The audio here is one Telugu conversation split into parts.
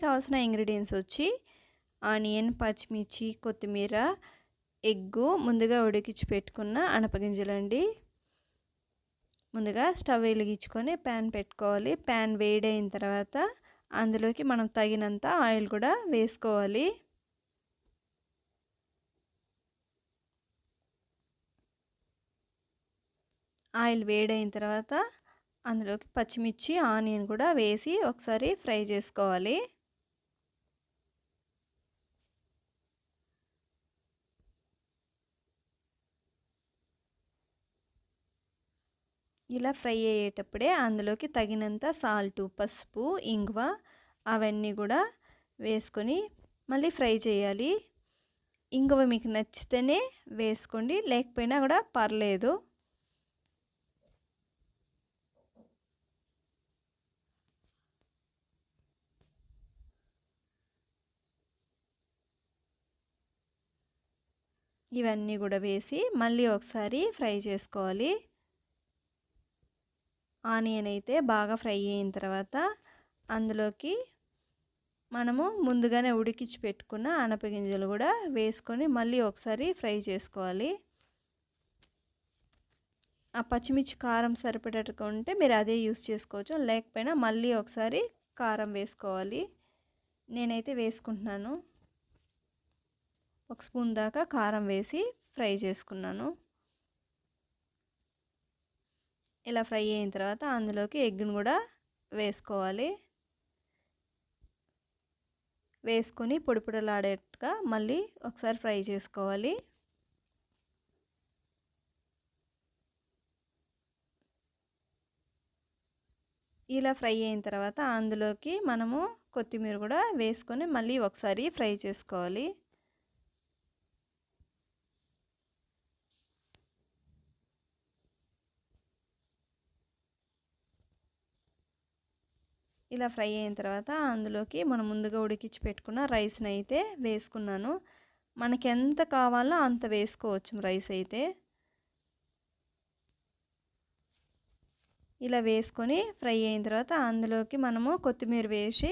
కావాల్సిన ఇంగ్రీడియంట్స్ వచ్చి ఆనియన్, పచ్చిమిర్చి, కొత్తిమీర, ఎగ్గు, ముందుగా ఉడికించి పెట్టుకున్న అనపగింజలండి. ముందుగా స్టవ్ వెలిగించుకొని ప్యాన్ పెట్టుకోవాలి. ప్యాన్ వేడైన తర్వాత అందులోకి మనం తగినంత ఆయిల్ కూడా వేసుకోవాలి. ఆయిల్ వేడైన తర్వాత అందులోకి పచ్చిమిర్చి, ఆనియన్ కూడా వేసి ఒకసారి ఫ్రై చేసుకోవాలి. ఇలా ఫ్రై అయ్యేటప్పుడే అందులోకి తగినంత సాల్టు, పసుపు, ఇంగువ అవన్నీ కూడా వేసుకొని మళ్ళీ ఫ్రై చేయాలి. ఇంగువ మీకు నచ్చితేనే వేసుకోండి, లేకపోయినా కూడా పర్లేదు. ఇవన్నీ కూడా వేసి మళ్ళీ ఒకసారి ఫ్రై చేసుకోవాలి. ఆనియన్ అయితే బాగా ఫ్రై అయిన తర్వాత అందులోకి మనము ముందుగానే ఉడికించి పెట్టుకున్న అనపగింజలు కూడా వేసుకొని మళ్ళీ ఒకసారి ఫ్రై చేసుకోవాలి. ఆ పచ్చిమిర్చి కారం సరిపడేట్టుగా ఉంటే మీరు అదే యూస్ చేసుకోవచ్చు, లేకపోయినా మళ్ళీ ఒకసారి కారం వేసుకోవాలి. నేనైతే వేసుకుంటున్నాను. 1 స్పూన్ దాకా కారం వేసి ఫ్రై చేసుకున్నాను. ఇలా ఫ్రై అయిన తర్వాత అందులోకి ఎగ్గును కూడా వేసుకోవాలి. వేసుకొని పొడి పొడిలాడేట్టుగా మళ్ళీ ఒకసారి ఫ్రై చేసుకోవాలి. ఇలా ఫ్రై అయిన తర్వాత అందులోకి మనము కొత్తిమీర కూడా వేసుకొని మళ్ళీ ఒకసారి ఫ్రై చేసుకోవాలి. ఇలా ఫ్రై అయిన తర్వాత అందులోకి మనం ముందుగా ఉడికించి పెట్టుకున్న రైస్ని అయితే వేసుకున్నాను. మనకి ఎంత కావాలో అంత వేసుకోవచ్చు రైస్ అయితే. ఇలా వేసుకొని ఫ్రై అయిన తర్వాత అందులోకి మనము కొత్తిమీర వేసి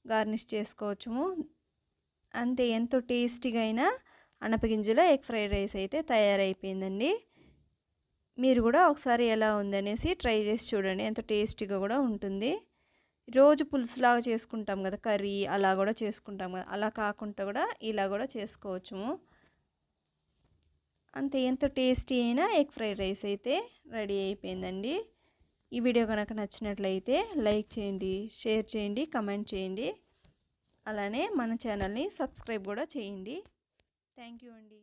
గార్నిష్ చేసుకోవచ్చుము. అంతే, ఎంతో టేస్టీగా అయిన అనపగింజల ఎగ్ ఫ్రైడ్ రైస్ అయితే తయారైపోయిందండి. మీరు కూడా ఒకసారి ఎలా ఉందనేసి ట్రై చేసి చూడండి, ఎంతో టేస్టీగా కూడా ఉంటుంది. రోజు పులుసులాగా చేసుకుంటాం కదా, కర్రీ అలా కూడా చేసుకుంటాం కదా, అలా కాకుండా కూడా ఇలా కూడా చేసుకోవచ్చుము. అంతే, ఎంతో టేస్టీ అయిన ఎగ్ ఫ్రైడ్ రైస్ అయితే రెడీ అయిపోయిందండి. ఈ వీడియో కనుక నచ్చినట్లయితే లైక్ చేయండి, షేర్ చేయండి, కమెంట్ చేయండి. అలానే మన ఛానల్ని సబ్స్క్రైబ్ కూడా చేయండి. థ్యాంక్ యూ అండి.